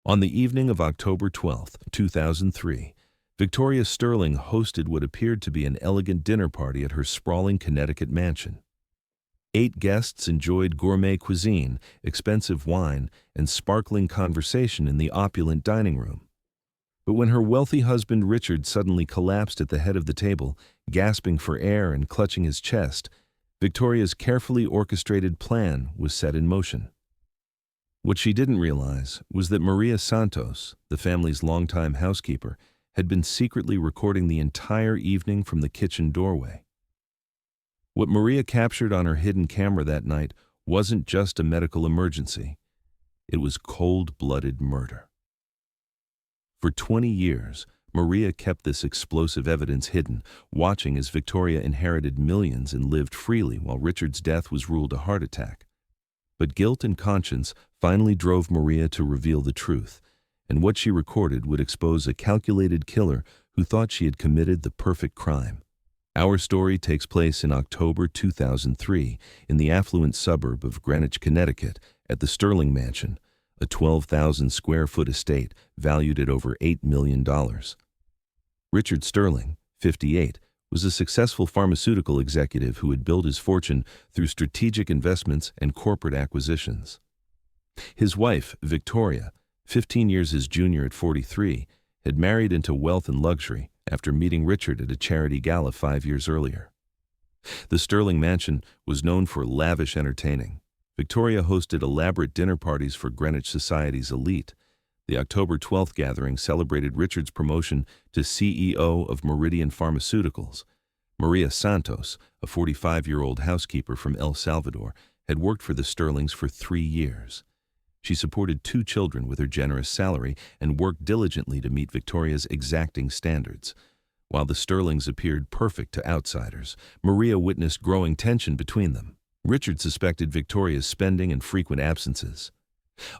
On the evening of October 12, 2003, Victoria Sterling hosted what appeared to be an elegant dinner party at her sprawling Connecticut mansion. 8 guests enjoyed gourmet cuisine, expensive wine, and sparkling conversation in the opulent dining room. But when her wealthy husband Richard suddenly collapsed at the head of the table, gasping for air and clutching his chest, Victoria's carefully orchestrated plan was set in motion. What she didn't realize was that Maria Santos, the family's longtime housekeeper, had been secretly recording the entire evening from the kitchen doorway. What Maria captured on her hidden camera that night wasn't just a medical emergency. It was cold-blooded murder. For 20 years, Maria kept this explosive evidence hidden, watching as Victoria inherited millions and lived freely while Richard's death was ruled a heart attack. But guilt and conscience finally drove Maria to reveal the truth, and what she recorded would expose a calculated killer who thought she had committed the perfect crime. Our story takes place in October 2003 in the affluent suburb of Greenwich, Connecticut, at the Sterling Mansion, a 12,000-square-foot estate valued at over $8 million. Richard Sterling, 58, was a successful pharmaceutical executive who had built his fortune through strategic investments and corporate acquisitions. His wife, Victoria, 15 years his junior at 43, had married into wealth and luxury after meeting Richard at a charity gala 5 years earlier. The Sterling Mansion was known for lavish entertaining. Victoria hosted elaborate dinner parties for Greenwich society's elite. The October 12th gathering celebrated Richard's promotion to CEO of Meridian Pharmaceuticals. Maria Santos, a 45-year-old housekeeper from El Salvador, had worked for the Sterlings for 3 years. She supported 2 children with her generous salary and worked diligently to meet Victoria's exacting standards. While the Sterlings appeared perfect to outsiders, Maria witnessed growing tension between them. Richard suspected Victoria's spending and frequent absences.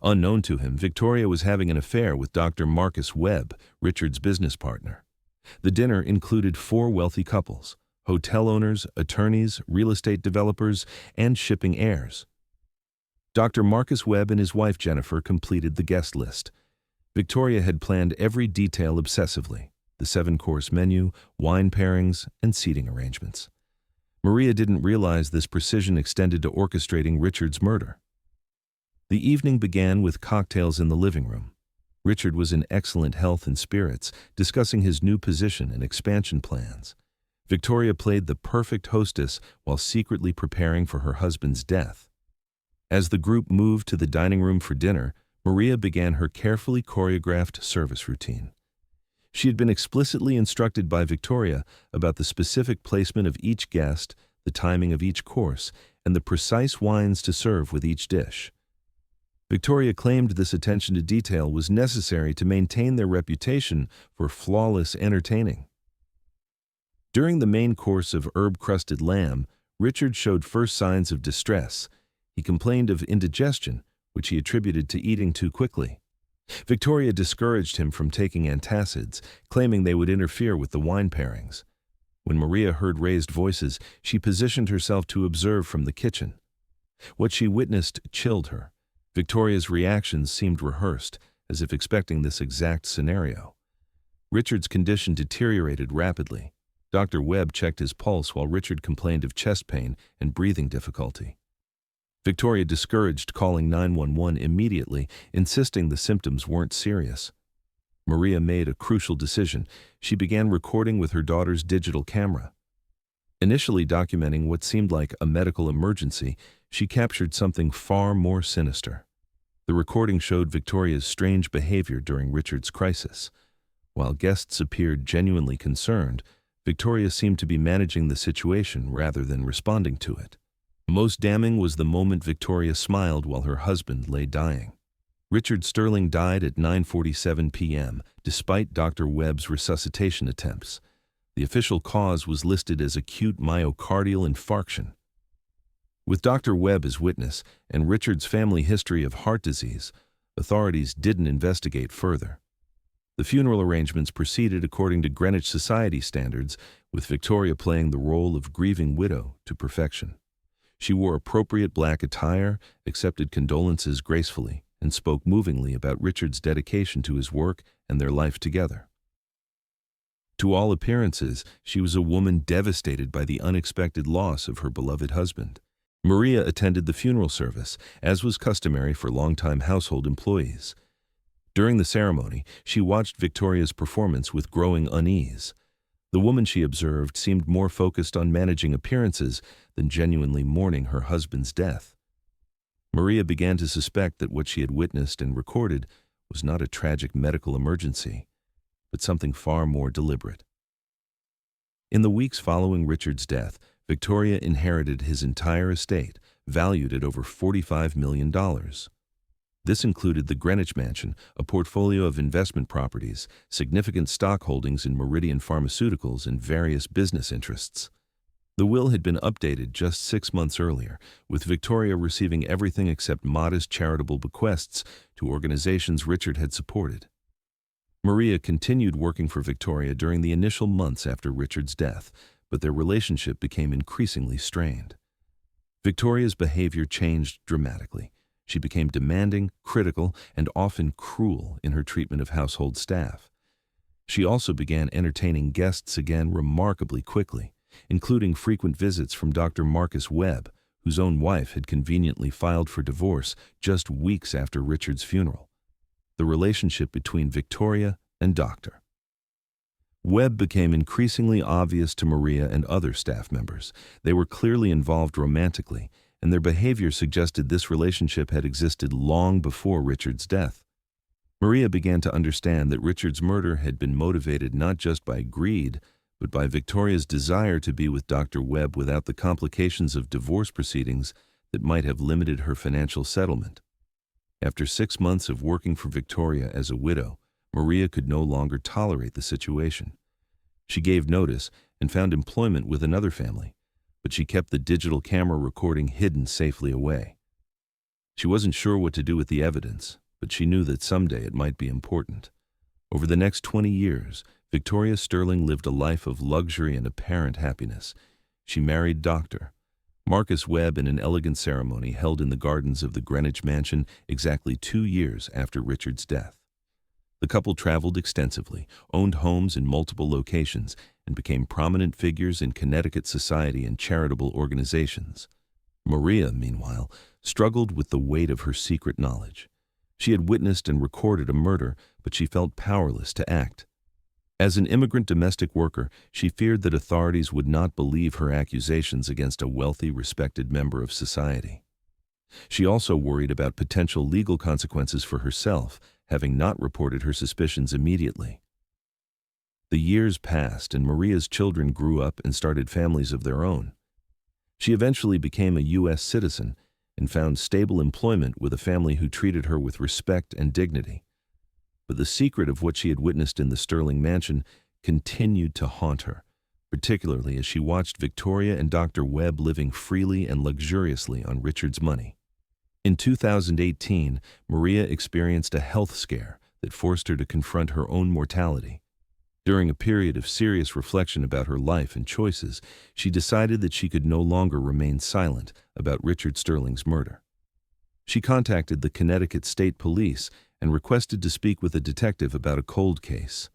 Unknown to him, Victoria was having an affair with Dr. Marcus Webb, Richard's business partner. The dinner included 4 wealthy couples: hotel owners, attorneys, real estate developers, and shipping heirs. Dr. Marcus Webb and his wife Jennifer completed the guest list. Victoria had planned every detail obsessively: the 7-course menu, wine pairings, and seating arrangements. Maria didn't realize this precision extended to orchestrating Richard's murder. The evening began with cocktails in the living room. Richard was in excellent health and spirits, discussing his new position and expansion plans. Victoria played the perfect hostess while secretly preparing for her husband's death. As the group moved to the dining room for dinner, Maria began her carefully choreographed service routine. She had been explicitly instructed by Victoria about the specific placement of each guest, the timing of each course, and the precise wines to serve with each dish. Victoria claimed this attention to detail was necessary to maintain their reputation for flawless entertaining. During the main course of herb-crusted lamb, Richard showed first signs of distress. He complained of indigestion, which he attributed to eating too quickly. Victoria discouraged him from taking antacids, claiming they would interfere with the wine pairings. When Maria heard raised voices, she positioned herself to observe from the kitchen. What she witnessed chilled her. Victoria's reactions seemed rehearsed, as if expecting this exact scenario. Richard's condition deteriorated rapidly. Dr. Webb checked his pulse while Richard complained of chest pain and breathing difficulty. Victoria discouraged calling 911 immediately, insisting the symptoms weren't serious. Maria made a crucial decision. She began recording with her daughter's digital camera. Initially documenting what seemed like a medical emergency, she captured something far more sinister. The recording showed Victoria's strange behavior during Richard's crisis. While guests appeared genuinely concerned, Victoria seemed to be managing the situation rather than responding to it. Most damning was the moment Victoria smiled while her husband lay dying. Richard Sterling died at 9:47 p.m., despite Dr. Webb's resuscitation attempts. The official cause was listed as acute myocardial infarction. With Dr. Webb as witness and Richard's family history of heart disease, authorities didn't investigate further. The funeral arrangements proceeded according to Greenwich society standards, with Victoria playing the role of grieving widow to perfection. She wore appropriate black attire, accepted condolences gracefully, and spoke movingly about Richard's dedication to his work and their life together. To all appearances, she was a woman devastated by the unexpected loss of her beloved husband. Maria attended the funeral service, as was customary for longtime household employees. During the ceremony, she watched Victoria's performance with growing unease. The woman she observed seemed more focused on managing appearances than genuinely mourning her husband's death. Maria began to suspect that what she had witnessed and recorded was not a tragic medical emergency, but something far more deliberate. In the weeks following Richard's death, Victoria inherited his entire estate, valued at over $45 million. This included the Greenwich Mansion, a portfolio of investment properties, significant stock holdings in Meridian Pharmaceuticals, and various business interests. The will had been updated just 6 months earlier, with Victoria receiving everything except modest charitable bequests to organizations Richard had supported. Maria continued working for Victoria during the initial months after Richard's death, but their relationship became increasingly strained. Victoria's behavior changed dramatically. She became demanding, critical, and often cruel in her treatment of household staff. She also began entertaining guests again remarkably quickly, including frequent visits from Dr. Marcus Webb, whose own wife had conveniently filed for divorce just weeks after Richard's funeral. The relationship between Victoria and Dr. Webb became increasingly obvious to Maria and other staff members. They were clearly involved romantically, and their behavior suggested this relationship had existed long before Richard's death. Maria began to understand that Richard's murder had been motivated not just by greed, but by Victoria's desire to be with Dr. Webb without the complications of divorce proceedings that might have limited her financial settlement. After 6 months of working for Victoria as a widow, Maria could no longer tolerate the situation. She gave notice and found employment with another family, but she kept the digital camera recording hidden safely away. She wasn't sure what to do with the evidence, but she knew that someday it might be important. Over the next 20 years, Victoria Sterling lived a life of luxury and apparent happiness. She married Dr. Marcus Webb in an elegant ceremony held in the gardens of the Greenwich Mansion exactly 2 years after Richard's death. The couple traveled extensively, owned homes in multiple locations, and became prominent figures in Connecticut society and charitable organizations. Maria, meanwhile, struggled with the weight of her secret knowledge. She had witnessed and recorded a murder, but she felt powerless to act. As an immigrant domestic worker, she feared that authorities would not believe her accusations against a wealthy, respected member of society. She also worried about potential legal consequences for herself, having not reported her suspicions immediately. The years passed, and Maria's children grew up and started families of their own. She eventually became a U.S. citizen and found stable employment with a family who treated her with respect and dignity. But the secret of what she had witnessed in the Sterling mansion continued to haunt her, particularly as she watched Victoria and Dr. Webb living freely and luxuriously on Richard's money. In 2018, Maria experienced a health scare that forced her to confront her own mortality. During a period of serious reflection about her life and choices, she decided that she could no longer remain silent about Richard Sterling's murder. She contacted the Connecticut State Police and requested to speak with a detective about a cold case.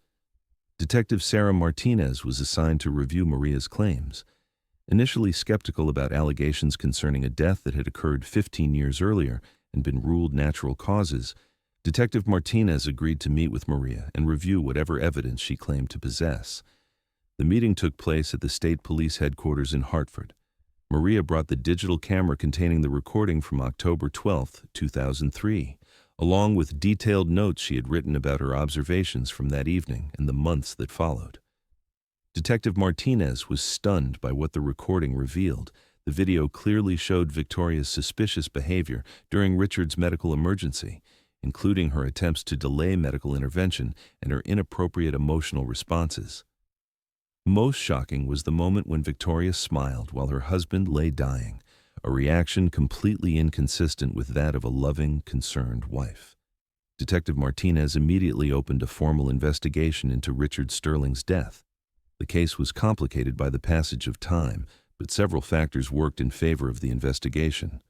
Detective Sarah Martinez was assigned to review Maria's claims. Initially skeptical about allegations concerning a death that had occurred 15 years earlier and been ruled natural causes, Detective Martinez agreed to meet with Maria and review whatever evidence she claimed to possess. The meeting took place at the state police headquarters in Hartford. Maria brought the digital camera containing the recording from October 12, 2003, along with detailed notes she had written about her observations from that evening and the months that followed. Detective Martinez was stunned by what the recording revealed. The video clearly showed Victoria's suspicious behavior during Richard's medical emergency, including her attempts to delay medical intervention and her inappropriate emotional responses. Most shocking was the moment when Victoria smiled while her husband lay dying, a reaction completely inconsistent with that of a loving, concerned wife. Detective Martinez immediately opened a formal investigation into Richard Sterling's death. The case was complicated by the passage of time, but several factors worked in favor of the investigation.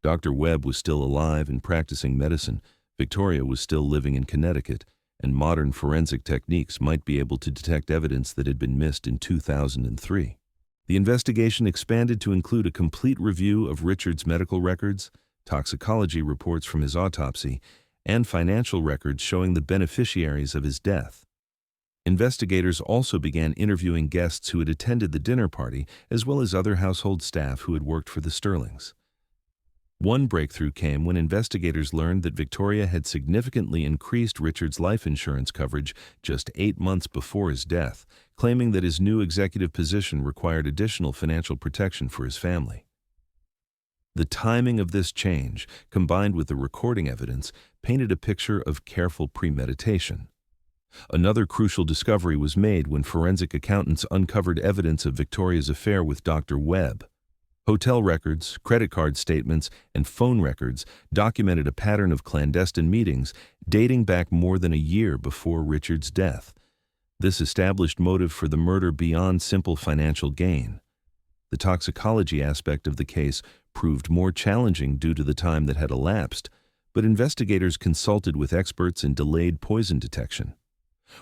Dr. Webb was still alive and practicing medicine, Victoria was still living in Connecticut, and modern forensic techniques might be able to detect evidence that had been missed in 2003. The investigation expanded to include a complete review of Richard's medical records, toxicology reports from his autopsy, and financial records showing the beneficiaries of his death. Investigators also began interviewing guests who had attended the dinner party, as well as other household staff who had worked for the Sterlings. One breakthrough came when investigators learned that Victoria had significantly increased Richard's life insurance coverage just 8 months before his death, claiming that his new executive position required additional financial protection for his family. The timing of this change, combined with the recording evidence, painted a picture of careful premeditation. Another crucial discovery was made when forensic accountants uncovered evidence of Victoria's affair with Dr. Webb. Hotel records, credit card statements, and phone records documented a pattern of clandestine meetings dating back more than a year before Richard's death. This established motive for the murder beyond simple financial gain. The toxicology aspect of the case proved more challenging due to the time that had elapsed, but investigators consulted with experts in delayed poison detection.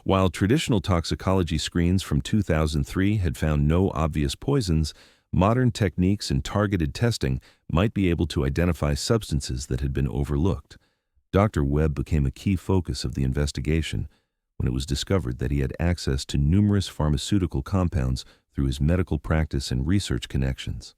While traditional toxicology screens from 2003 had found no obvious poisons, modern techniques and targeted testing might be able to identify substances that had been overlooked. Dr. Webb became a key focus of the investigation when it was discovered that he had access to numerous pharmaceutical compounds through his medical practice and research connections.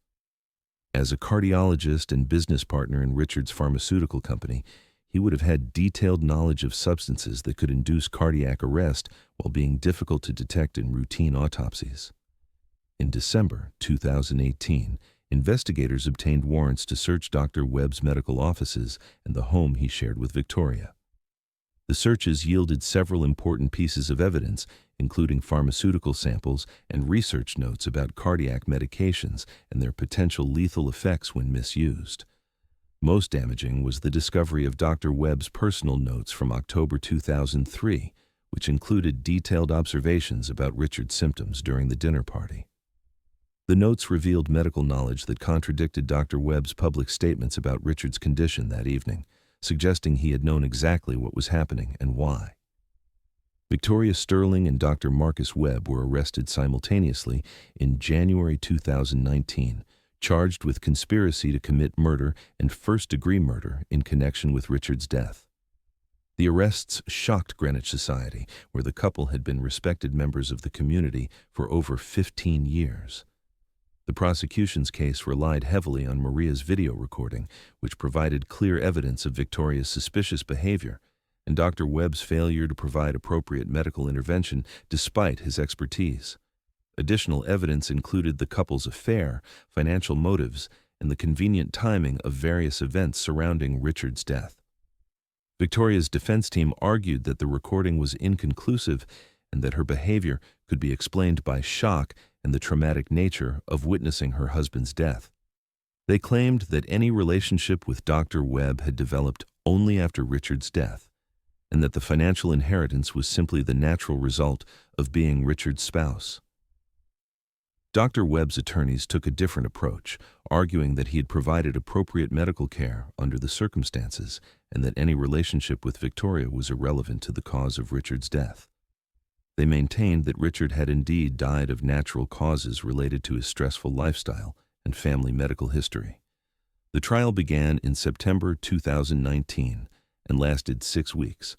As a cardiologist and business partner in Richard's pharmaceutical company, he would have had detailed knowledge of substances that could induce cardiac arrest while being difficult to detect in routine autopsies. In December 2018, investigators obtained warrants to search Dr. Webb's medical offices and the home he shared with Victoria. The searches yielded several important pieces of evidence, including pharmaceutical samples and research notes about cardiac medications and their potential lethal effects when misused. Most damaging was the discovery of Dr. Webb's personal notes from October 2003, which included detailed observations about Richard's symptoms during the dinner party. The notes revealed medical knowledge that contradicted Dr. Webb's public statements about Richard's condition that evening, suggesting he had known exactly what was happening and why. Victoria Sterling and Dr. Marcus Webb were arrested simultaneously in January 2019, charged with conspiracy to commit murder and first-degree murder in connection with Richard's death. The arrests shocked Greenwich society, where the couple had been respected members of the community for over 15 years. The prosecution's case relied heavily on Maria's video recording, which provided clear evidence of Victoria's suspicious behavior, and Dr. Webb's failure to provide appropriate medical intervention despite his expertise. Additional evidence included the couple's affair, financial motives, and the convenient timing of various events surrounding Richard's death. Victoria's defense team argued that the recording was inconclusive and that her behavior could be explained by shock and the traumatic nature of witnessing her husband's death. They claimed that any relationship with Dr. Webb had developed only after Richard's death, and that the financial inheritance was simply the natural result of being Richard's spouse. Dr. Webb's attorneys took a different approach, arguing that he had provided appropriate medical care under the circumstances and that any relationship with Victoria was irrelevant to the cause of Richard's death. They maintained that Richard had indeed died of natural causes related to his stressful lifestyle and family medical history. The trial began in September 2019 and lasted 6 weeks.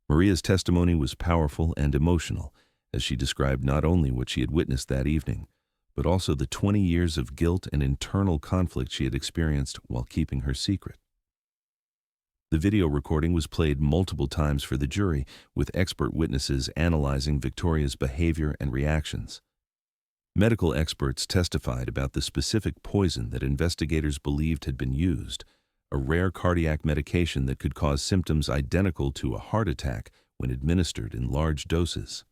Maria's testimony was powerful and emotional, as she described not only what she had witnessed that evening, but also the 20 years of guilt and internal conflict she had experienced while keeping her secret. The video recording was played multiple times for the jury, with expert witnesses analyzing Victoria's behavior and reactions. Medical experts testified about the specific poison that investigators believed had been used, a rare cardiac medication that could cause symptoms identical to a heart attack when administered in large doses.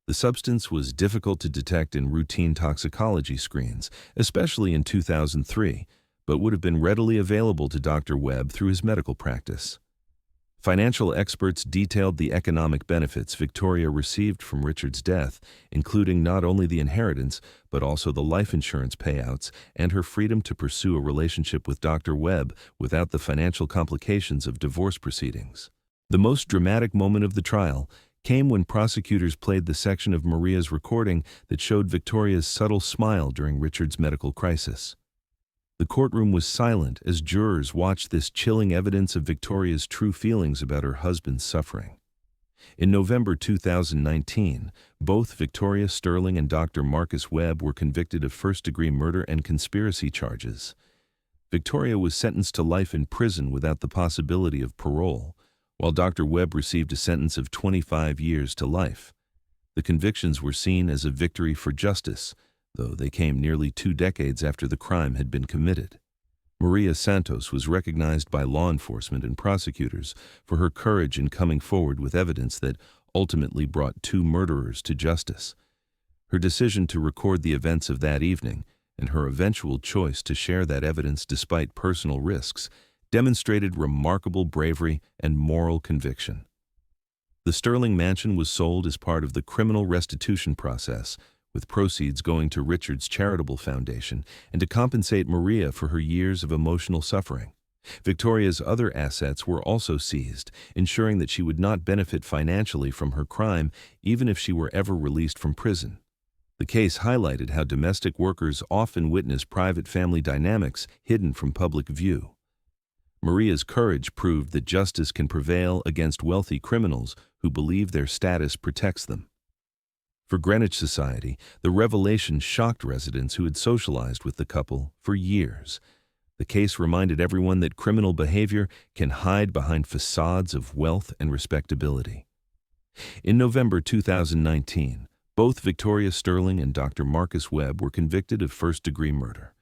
The substance was difficult to detect in routine toxicology screens, especially in 2003, but would have been readily available to Dr. Webb through his medical practice. Financial experts detailed the economic benefits Victoria received from Richard's death, including not only the inheritance, but also the life insurance payouts and her freedom to pursue a relationship with Dr. Webb without the financial complications of divorce proceedings. The most dramatic moment of the trial came when prosecutors played the section of Maria's recording that showed Victoria's subtle smile during Richard's medical crisis. The courtroom was silent as jurors watched this chilling evidence of Victoria's true feelings about her husband's suffering. In November 2019, both Victoria Sterling and Dr. Marcus Webb were convicted of first-degree murder and conspiracy charges. Victoria was sentenced to life in prison without the possibility of parole, while Dr. Webb received a sentence of 25 years to life. The convictions were seen as a victory for justice, though they came nearly 2 decades after the crime had been committed. Maria Santos was recognized by law enforcement and prosecutors for her courage in coming forward with evidence that ultimately brought 2 murderers to justice. Her decision to record the events of that evening and her eventual choice to share that evidence despite personal risks demonstrated remarkable bravery and moral conviction. The Sterling mansion was sold as part of the criminal restitution process, with proceeds going to Richard's charitable foundation and to compensate Maria for her years of emotional suffering. Victoria's other assets were also seized, ensuring that she would not benefit financially from her crime even if she were ever released from prison. The case highlighted how domestic workers often witness private family dynamics hidden from public view. Maria's courage proved that justice can prevail against wealthy criminals who believe their status protects them. For Greenwich society, the revelation shocked residents who had socialized with the couple for years. The case reminded everyone that criminal behavior can hide behind facades of wealth and respectability. In November 2019, both Victoria Sterling and Dr. Marcus Webb were convicted of first-degree murder.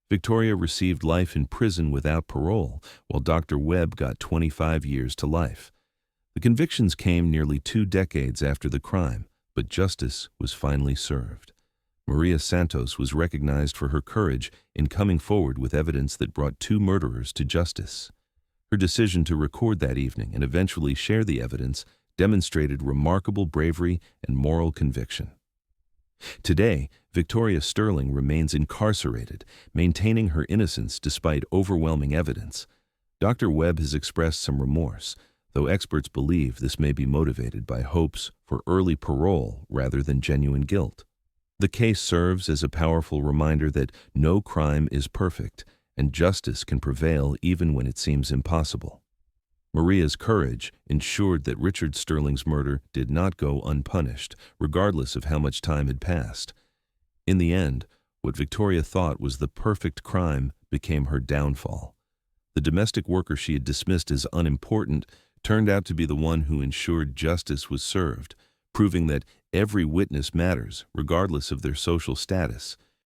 Victoria received life in prison without parole, while Dr. Webb got 25 years to life. The convictions came nearly 2 decades after the crime, but justice was finally served. Maria Santos was recognized for her courage in coming forward with evidence that brought 2 murderers to justice. Her decision to record that evening and eventually share the evidence demonstrated remarkable bravery and moral conviction. Today, Victoria Sterling remains incarcerated, maintaining her innocence despite overwhelming evidence. Dr. Webb has expressed some remorse, though experts believe this may be motivated by hopes for early parole rather than genuine guilt. The case serves as a powerful reminder that no crime is perfect, and justice can prevail even when it seems impossible. Maria's courage ensured that Richard Sterling's murder did not go unpunished, regardless of how much time had passed. In the end, what Victoria thought was the perfect crime became her downfall. The domestic worker she had dismissed as unimportant turned out to be the one who ensured justice was served, proving that every witness matters, regardless of their social status.